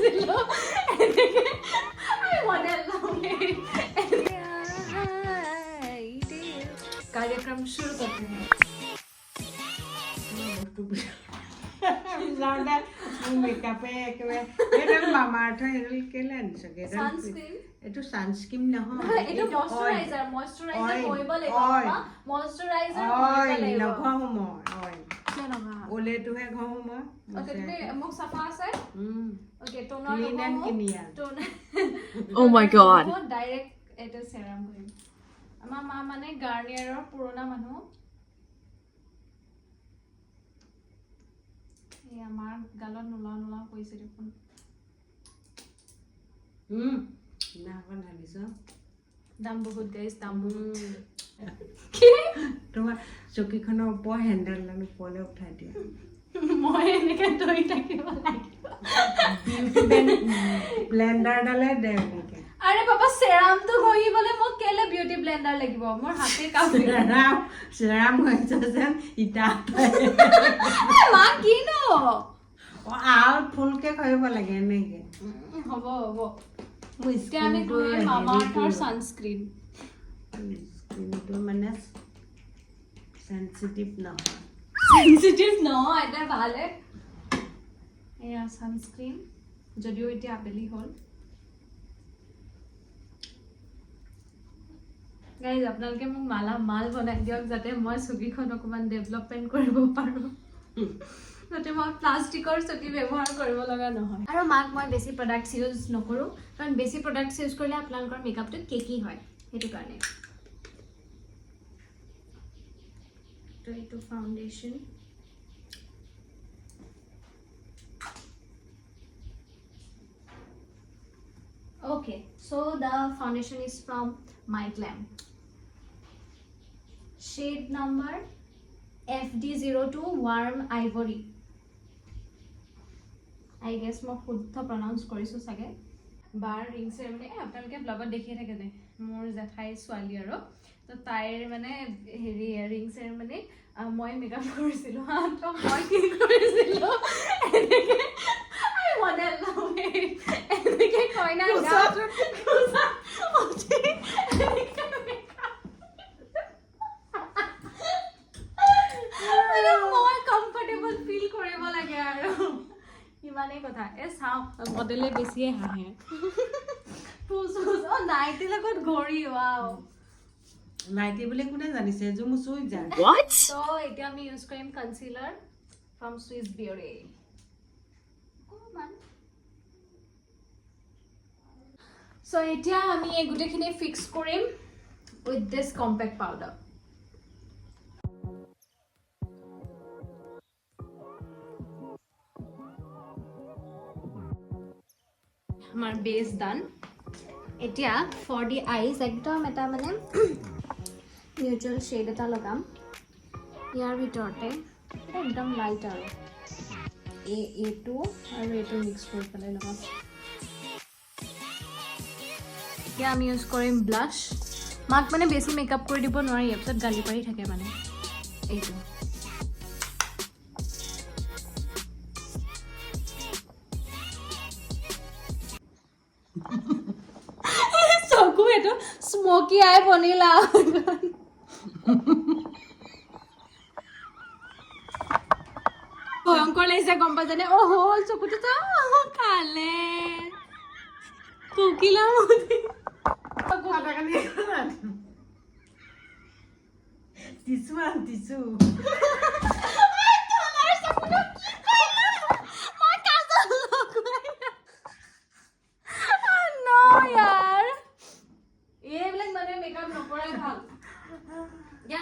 কৰিছিলো I model कार्यक्रम शुरू करते हैं মেকআপে একেবাৰে মামাৰ্থ হেৰি কেলে আনিছ সানস্ক্ৰিন এইটো সানস্ক্ৰিন নহয় এইটো ময়শ্চাৰাইজাৰ কৰিব লাগিব ময়শ্চাৰাইজাৰ কৰিব লাগিব নঘহো মই অইল কিয় লগা ওলেটোহে ঘহো মই ওকে তুমি মোক সাফা আছে okay toner clean and clear toner Oh my god. Direct এটা সেৰাম কৰিম আমাৰ মা মানে গাৰ্নিয়াৰৰ পুৰণা মানুহ এই আমাৰ গালত নোলা নোলা কৈছে দেখোন নাখন ঢালিছ দাম বহুত গাইছ দাম বহুত তোমাৰ চকীখনৰ ওপৰ হেণ্ডেলডাল ওপৰলৈ উঠাই দিয়া মই এনেকে ধৰি থাকিব লাগিব ব্লেণ্ডাৰডালে দে এনেকে আৰে বাবা সেৰামটো গহিবলে মোক কেলে বিউটি ব্লেন্ডাৰ লাগিব মোৰ হাতে কাম সেৰাম হৈছে যেন ইটা মা কিনো আল ফুলকে কৰিব লাগে এনেকে হ'ব হ'ব মোৰ তে আমি কই মামা আৰ্থৰ সানস্ক্রিন স্কিনটো মানে সেনসিটিভ নহয় সেনসিটিভ ন এটা ভালে এয়া সানস্ক্রিন যদিও এতিয়া আবেলি হল গাইজ আপোনালোকে মোক মাল বনাই দিয়ক যাতে মই চকীখন অকমান ডেভেলপমেন্ট কৰিব পাৰো যাতে মই প্লাষ্টিকৰ চকী ব্যৱহাৰ কৰিব লগা নহয় আৰু মাক মই বেছি প্ৰডাক্টছ ইউজ নকৰো কাৰণ বেছি প্ৰডাক্টছ ইউজ কৰিলে আপোনালোকৰ মেকআপটো কেকি হয় সেইটো কাৰণে তো এইটো foundation okay so the foundation is from my glam shade number FD02 warm ivory I guess মই শুদ্ধ pronounce কৰিছো সাগে বাৰ ৰিং সেৰেমনি আপোনালোকে ব্লগত দেখিয়ে থাকে নে মোৰ জেঠাই ছোৱালী আৰু তো তাইৰ মানে হেৰি ৰিং সেৰেমনি মই মেকআপ কৰিছিলো হা তো মই কি কৰিছিলো এনেকে আই মডেল নামে এনেকে কইনা গা কুসা ওঠে এনেকে মই কমফৰ্টেবল ফিল কৰিব লাগে আৰু ইমানে কথা এ চাও মডেলে বেছিয়ে হাঁহে ফুস ও নাইটি লগত ঘড়ি ওয়াও নাইটি বুলি কোনে জানিছে যে মোৰ চুই যায় What? তো এতিয়া আমি ইউজ কৰিম কনসিলাৰ ফ্ৰম সুইস বিউটি সো এতিয়া আমি এই গুটেখিনি ফিক্স কৰিম উইথ দিস কম্পেক্ট পাউডাৰ আমাৰ বেস ডান এতিয়া ফৰ দি আইজ একদম এটা মানে নিউট্ৰেল শেড এটা লগাম ইয়াৰ ভিতৰতে এটা একদম লাইট আৰু এইটো আৰু এইটো মিক্স কৰি পেলাই লগাম এতিয়া আমি ইউজ কৰিম ব্লাছ মাক মানে বেছি মেকআপ কৰি দিব নোৱাৰি এপিছত গালি পাৰি থাকে মানে এইটো চকু এইটো স্মোকি আই বনিলা ভয়ংকৰ লাগিছে গম পাইছানে অ হল চকুটো তো কালে কোকিলা মতি টিচু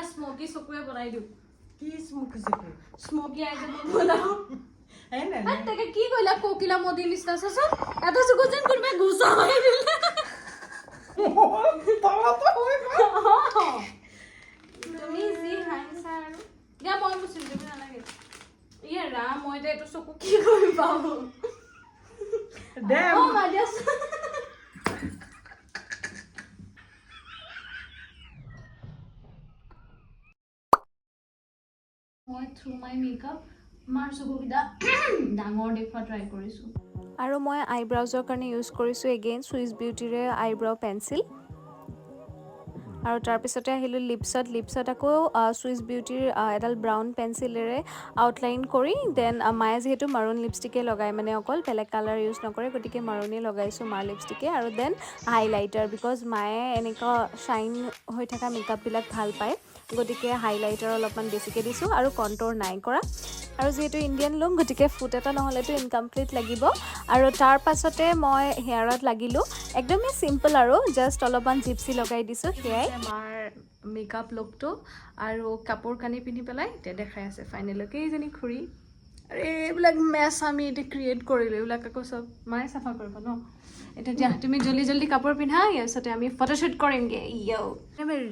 স্মোকি চকুৱে বনাই দিওঁ কি স্মোকি চকু স্মোকি আই যে বনাও এই নাই তাকে কি কইলা কোকিলা মতি নিচিনা চাচোন এটা চকু যেন কোনোবাই ঘুচা মাৰি দিলে তলতে হৈ গ'ল তুমি যি হাঁহিছা আৰু দিয়া মই মুচিম তুমি নালাগে ইয়ে ৰাম মই যে এইটো চকু কি কৰি পাওঁ দে অ মাদিয়াছ মই থ্ৰু মাই মেকআপ মাৰ চকুকেইটা ডাঙৰ দেখুৱা ট্ৰাই কৰিছোঁ আৰু মই আইব্ৰাউজৰ কাৰণে ইউজ কৰিছোঁ এগেইন চুইচ বিউটিৰে আইব্ৰাউ পেঞ্চিল আৰু তাৰপিছতে আহিলোঁ লিপছত আকৌ চুইচ বিউটিৰ এডাল ব্ৰাউন পেঞ্চিলেৰে আউটলাইন কৰি দেন মায়ে যিহেতু মাৰুণ লিপষ্টিকে লগাই মানে অকল বেলেগ কালাৰ ইউজ নকৰে গতিকে মাৰুণেই লগাইছোঁ মাৰ লিপষ্টিকে আৰু দেন হাইলাইটাৰ বিকজ মায়ে এনেকুৱা শ্বাইন হৈ থকা মেকআপবিলাক ভাল পায় গতিকে হাইলাইটাৰ অলপমান বেছিকৈ দিছোঁ আৰু কণ্ট'ৰ নাই কৰা আৰু যিহেতু ইণ্ডিয়ান লুক গতিকে ফুট এটা নহ'লেতো ইনকমপ্লিট লাগিব আৰু তাৰ পাছতে মই হেয়াৰত লাগিলোঁ একদমেই চিম্পল আৰু জাষ্ট অলপমান জিপচি লগাই দিছোঁ সেয়াই মাৰ মেকআপ লুকটো আৰু কাপোৰ কানি পিন্ধি পেলাই এতিয়া দেখাই আছে ফাইনেলকে এইজনী খুৰী আৰু এইবিলাক মেছ আমি এতিয়া ক্ৰিয়েট কৰিলোঁ এইবিলাক আকৌ চব মায়ে চাফা কৰিব ন এতিয়া দিয়া তুমি জল্দি কাপোৰ পিন্ধা ইয়াৰ পিছতে আমি ফটোশ্বুট কৰিমগৈ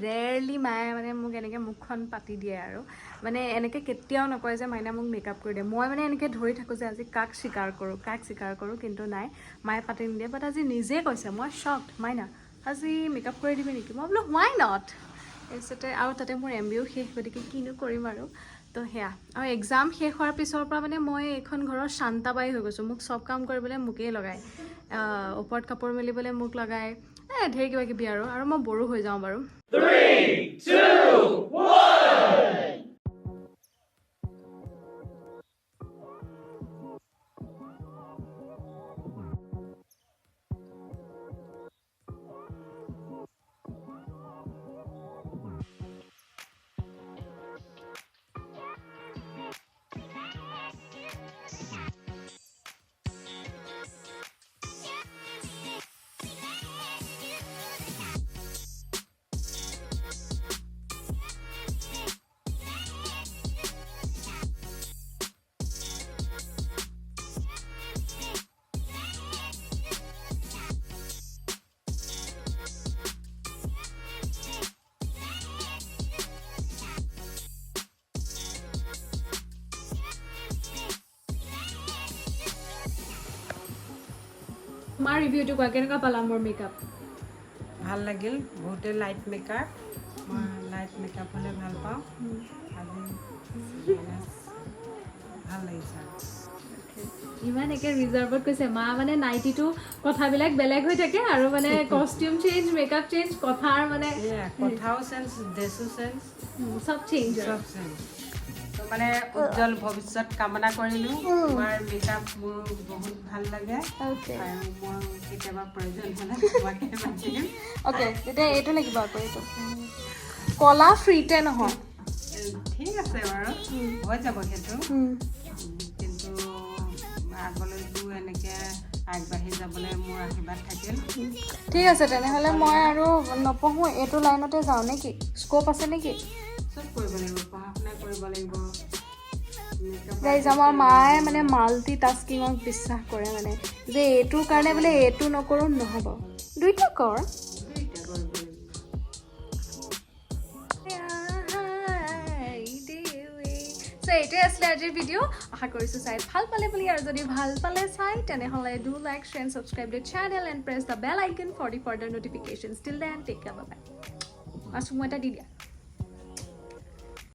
ৰেয়াৰলি মায়ে মানে মোক এনেকৈ মুখখন পাতি দিয়ে আৰু মানে এনেকৈ কেতিয়াও নকয় যে মাইনা মোক মেকআপ কৰি দিয়ে মই মানে এনেকৈ ধৰি থাকোঁ যে আজি কাক স্বীকাৰ কৰোঁ কিন্তু নাই মায়ে পাতি নিদিয়ে বাট আজি নিজে কৈছে মই শ্বকড মাইনা আজি মেকআপ কৰি দিবি নেকি মই বোলো হোৱাই নট তাৰপিছতে আৰু তাতে মোৰ MBA শেষ গতিকে কিনো কৰিম আৰু তো সেয়া আৰু এক্সাম শেষ হোৱাৰ পিছৰ পৰা মানে মই এইখন ঘৰৰ শান্তাবাই হৈ গৈছোঁ মোক চব কাম কৰিবলৈ মোকেই লগায় ওপৰত কাপোৰ মেলিবলৈ মোক লগায় ঢেৰ কিবা কিবি আৰু মই বড়ো হৈ যাওঁ বাৰু 3, 2, 1. মাৰ ৰিভিউটো কোৱা কেনেকুৱা পালা মোৰ মেকআপ ভাল লাগিল বহুতে লাইট মেকআপ মই লাইট মেকআপ হ'লে ভাল পাওঁ আজি ভাল লাগিছে ইমান একে ৰিজাৰ্ভত কৈছে মা মানে নাইটিটো কথাবিলাক বেলেগ হৈ থাকে আৰু মানে কষ্টিউম চেঞ্জ মেকআপ চেঞ্জ কথাৰ মানে কথাও চেঞ্জ ড্ৰেছো চেঞ্জ চব চেঞ্জ মানে উজ্জ্বল ভৱিষ্যত কামনা কৰিলোঁ তোমাৰ মেকআপ মোৰ বহুত ভাল লাগে আৰু মই কেতিয়াবা প্ৰয়োজন হ'লে তোমাকে মাতিম অ'কে তেতিয়া এইটো লাগিব আকৌ এইটো কলা ফ্ৰীতে নহয় ঠিক আছে বাৰু হৈ যাব সেইটো কিন্তু আগলৈতো এনেকৈ আগবাঢ়ি যাবলৈ মোৰ আশীৰ্বাদ থাকিল ঠিক আছে তেনেহ'লে মই আৰু নপঢ়োঁ এইটো লাইনতে যাওঁ নেকি স্ক'প আছে নেকি চব কৰিব লাগিব পঢ়া শুনা কৰিব লাগিব গাইজ আমাৰ মায়ে মানে মাল্টি টাস্কিঙক বিশ্বাস কৰে মানে যে এইটোৰ কাৰণে বোলে এইটো নকৰোঁ নহ'ব দুইটা কৰ এইটোৱে আছিলে আজিৰ ভিডিঅ' আশা কৰিছোঁ চাই ভাল পালে বুলি আৰু যদি ভাল পালে চাই তেনেহ'লে do like share and subscribe the channel and press the bell icon for the further notifications till then take care bye bye চুমু এটা দি দিয়া